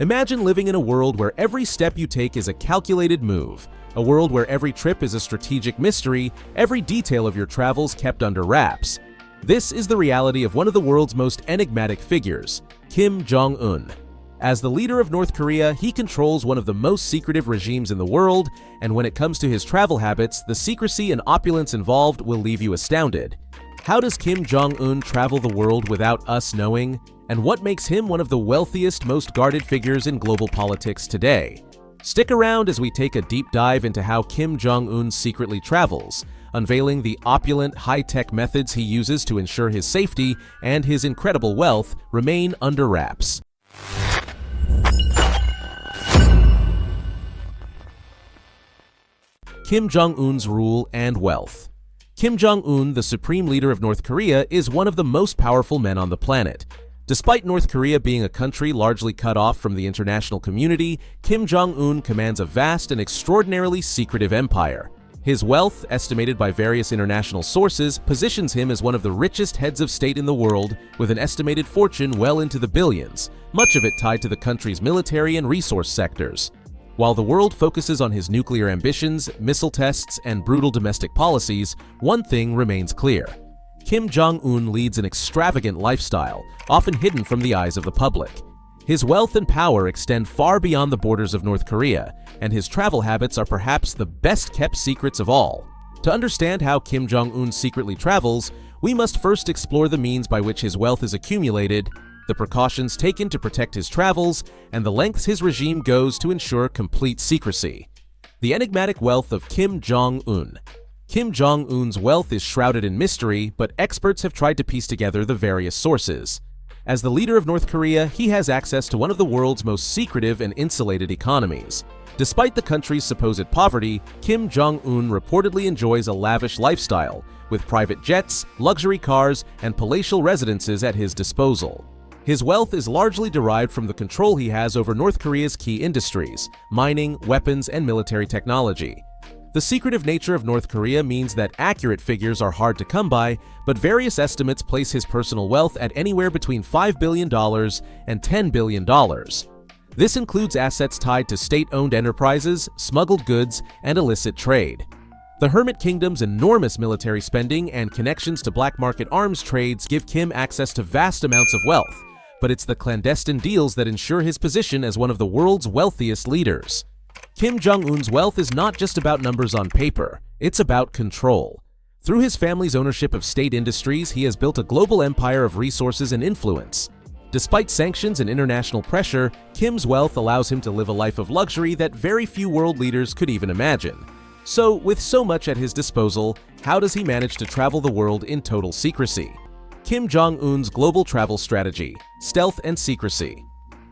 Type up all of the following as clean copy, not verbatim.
Imagine living in a world where every step you take is a calculated move, a world where every trip is a strategic mystery, every detail of your travels kept under wraps. This is the reality of one of the world's most enigmatic figures, Kim Jong-un. As the leader of North Korea, he controls one of the most secretive regimes in the world, and when it comes to his travel habits, the secrecy and opulence involved will leave you astounded. How does Kim Jong-un travel the world without us knowing? And what makes him one of the wealthiest, most guarded figures in global politics today? Stick around as we take a deep dive into how Kim Jong-un secretly travels, unveiling the opulent, high-tech methods he uses to ensure his safety and his incredible wealth remain under wraps. Kim Jong-un's rule and wealth. Kim Jong-un, the supreme leader of North Korea, is one of the most powerful men on the planet. Despite North Korea being a country largely cut off from the international community, Kim Jong-un commands a vast and extraordinarily secretive empire. His wealth, estimated by various international sources, positions him as one of the richest heads of state in the world, with an estimated fortune well into the billions, much of it tied to the country's military and resource sectors. While the world focuses on his nuclear ambitions, missile tests, and brutal domestic policies, one thing remains clear. Kim Jong-un leads an extravagant lifestyle, often hidden from the eyes of the public. His wealth and power extend far beyond the borders of North Korea, and his travel habits are perhaps the best-kept secrets of all. To understand how Kim Jong-un secretly travels, we must first explore the means by which his wealth is accumulated, the precautions taken to protect his travels, and the lengths his regime goes to ensure complete secrecy. The enigmatic wealth of Kim Jong-un. Kim Jong-un's wealth is shrouded in mystery, but experts have tried to piece together the various sources. As the leader of North Korea, he has access to one of the world's most secretive and insulated economies. Despite the country's supposed poverty, Kim Jong-un reportedly enjoys a lavish lifestyle, with private jets, luxury cars, and palatial residences at his disposal. His wealth is largely derived from the control he has over North Korea's key industries, mining, weapons, and military technology. The secretive nature of North Korea means that accurate figures are hard to come by, but various estimates place his personal wealth at anywhere between $5 billion and $10 billion. This includes assets tied to state-owned enterprises, smuggled goods, and illicit trade. The Hermit Kingdom's enormous military spending and connections to black market arms trades give Kim access to vast amounts of wealth, but it's the clandestine deals that ensure his position as one of the world's wealthiest leaders. Kim Jong-un's wealth is not just about numbers on paper, it's about control. Through his family's ownership of state industries, he has built a global empire of resources and influence. Despite sanctions and international pressure, Kim's wealth allows him to live a life of luxury that very few world leaders could even imagine. So, with so much at his disposal, how does he manage to travel the world in total secrecy? Kim Jong-un's global travel strategy, stealth and secrecy.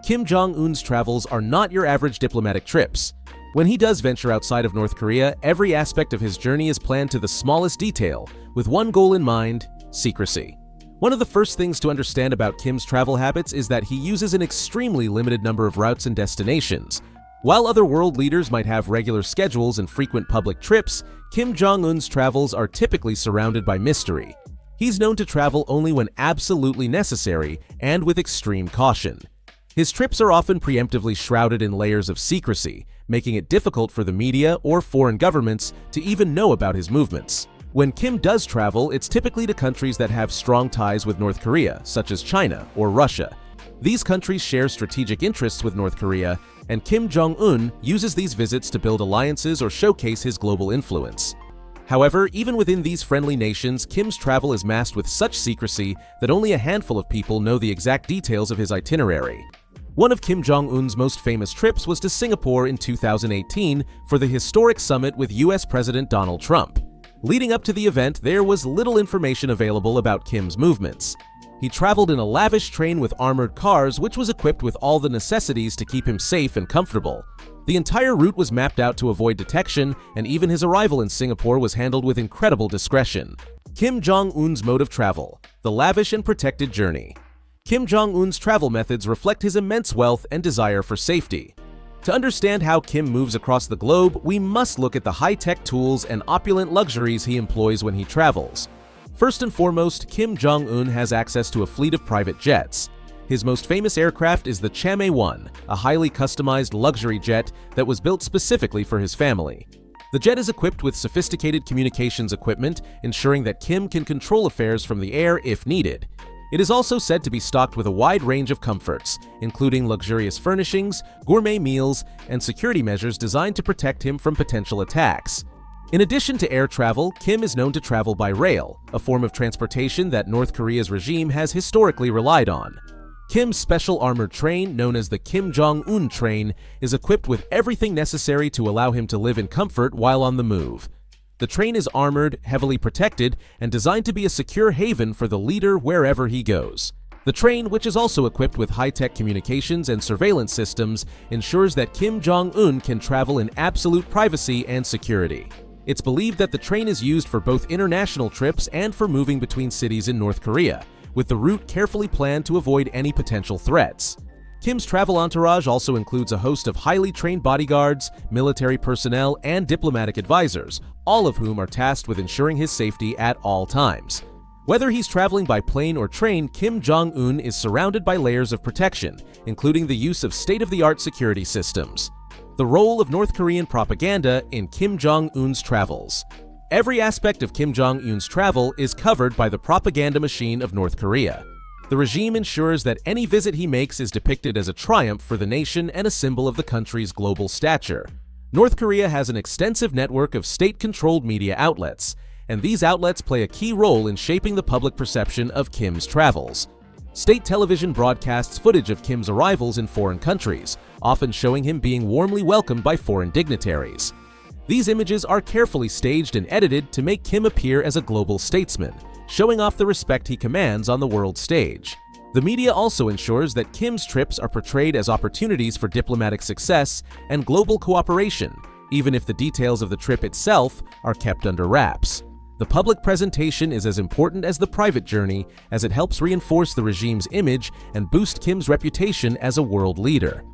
Kim Jong-un's travels are not your average diplomatic trips. When he does venture outside of North Korea, every aspect of his journey is planned to the smallest detail, with one goal in mind: secrecy. One of the first things to understand about Kim's travel habits is that he uses an extremely limited number of routes and destinations. While other world leaders might have regular schedules and frequent public trips, Kim Jong-un's travels are typically surrounded by mystery. He's known to travel only when absolutely necessary and with extreme caution. His trips are often preemptively shrouded in layers of secrecy, making it difficult for the media or foreign governments to even know about his movements. When Kim does travel, it's typically to countries that have strong ties with North Korea, such as China or Russia. These countries share strategic interests with North Korea, and Kim Jong-un uses these visits to build alliances or showcase his global influence. However, even within these friendly nations, Kim's travel is masked with such secrecy that only a handful of people know the exact details of his itinerary. One of Kim Jong-un's most famous trips was to Singapore in 2018 for the historic summit with US President Donald Trump. Leading up to the event, there was little information available about Kim's movements. He traveled in a lavish train with armored cars, which was equipped with all the necessities to keep him safe and comfortable. The entire route was mapped out to avoid detection, and even his arrival in Singapore was handled with incredible discretion. Kim Jong-un's mode of travel: the lavish and protected journey. Kim Jong-un's travel methods reflect his immense wealth and desire for safety. To understand how Kim moves across the globe, we must look at the high-tech tools and opulent luxuries he employs when he travels. First and foremost, Kim Jong-un has access to a fleet of private jets. His most famous aircraft is the KimJongUn, a highly customized luxury jet that was built specifically for his family. The jet is equipped with sophisticated communications equipment, ensuring that Kim can control affairs from the air if needed. It is also said to be stocked with a wide range of comforts, including luxurious furnishings, gourmet meals, and security measures designed to protect him from potential attacks. In addition to air travel, Kim is known to travel by rail, a form of transportation that North Korea's regime has historically relied on. Kim's special armored train, known as the Kim Jong Un train, is equipped with everything necessary to allow him to live in comfort while on the move. The train is armored, heavily protected, and designed to be a secure haven for the leader wherever he goes. The train, which is also equipped with high-tech communications and surveillance systems, ensures that Kim Jong-un can travel in absolute privacy and security. It's believed that the train is used for both international trips and for moving between cities in North Korea, with the route carefully planned to avoid any potential threats. Kim's travel entourage also includes a host of highly trained bodyguards, military personnel, and diplomatic advisors, all of whom are tasked with ensuring his safety at all times. Whether he's traveling by plane or train, Kim Jong-un is surrounded by layers of protection, including the use of state-of-the-art security systems. The role of North Korean propaganda in Kim Jong-un's travels. Every aspect of Kim Jong-un's travel is covered by the propaganda machine of North Korea. The regime ensures that any visit he makes is depicted as a triumph for the nation and a symbol of the country's global stature. North Korea has an extensive network of state-controlled media outlets, and these outlets play a key role in shaping the public perception of Kim's travels. State television broadcasts footage of Kim's arrivals in foreign countries, often showing him being warmly welcomed by foreign dignitaries. These images are carefully staged and edited to make Kim appear as a global statesman, showing off the respect he commands on the world stage. The media also ensures that Kim's trips are portrayed as opportunities for diplomatic success and global cooperation, even if the details of the trip itself are kept under wraps. The public presentation is as important as the private journey, as it helps reinforce the regime's image and boost Kim's reputation as a world leader.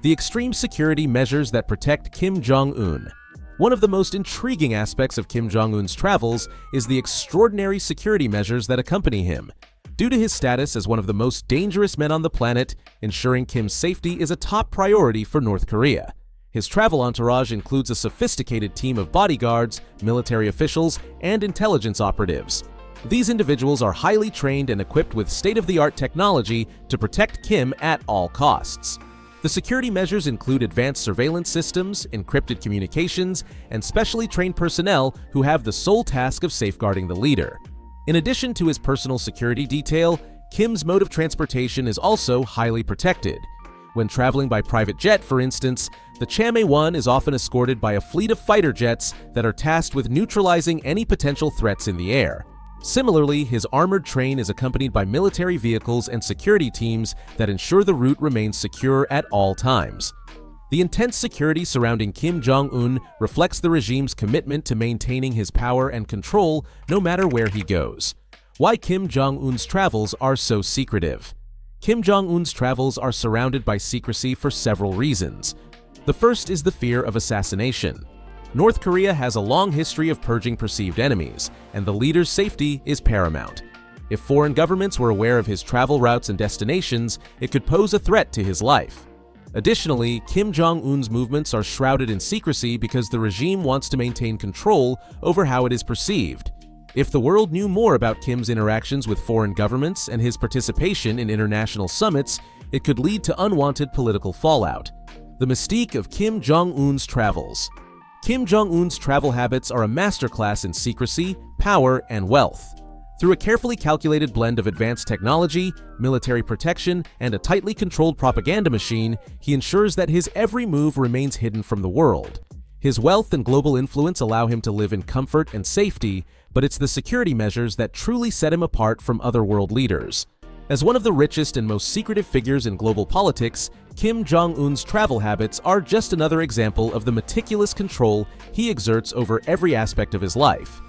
The extreme security measures that protect Kim Jong-un. One of the most intriguing aspects of Kim Jong-un's travels is the extraordinary security measures that accompany him. Due to his status as one of the most dangerous men on the planet, ensuring Kim's safety is a top priority for North Korea. His travel entourage includes a sophisticated team of bodyguards, military officials, and intelligence operatives. These individuals are highly trained and equipped with state-of-the-art technology to protect Kim at all costs. The security measures include advanced surveillance systems, encrypted communications, and specially trained personnel who have the sole task of safeguarding the leader. In addition to his personal security detail, Kim's mode of transportation is also highly protected. When traveling by private jet, for instance, the KimJongUn is often escorted by a fleet of fighter jets that are tasked with neutralizing any potential threats in the air. Similarly, his armored train is accompanied by military vehicles and security teams that ensure the route remains secure at all times. The intense security surrounding Kim Jong-un reflects the regime's commitment to maintaining his power and control no matter where he goes. Why Kim Jong-un's travels are so secretive. Kim Jong-un's travels are surrounded by secrecy for several reasons. The first is the fear of assassination. North Korea has a long history of purging perceived enemies, and the leader's safety is paramount. If foreign governments were aware of his travel routes and destinations, it could pose a threat to his life. Additionally, Kim Jong-un's movements are shrouded in secrecy because the regime wants to maintain control over how it is perceived. If the world knew more about Kim's interactions with foreign governments and his participation in international summits, it could lead to unwanted political fallout. The mystique of Kim Jong-un's travels. Kim Jong-un's travel habits are a masterclass in secrecy, power, and wealth. Through a carefully calculated blend of advanced technology, military protection, and a tightly controlled propaganda machine, he ensures that his every move remains hidden from the world. His wealth and global influence allow him to live in comfort and safety, but it's the security measures that truly set him apart from other world leaders. As one of the richest and most secretive figures in global politics, Kim Jong-un's travel habits are just another example of the meticulous control he exerts over every aspect of his life.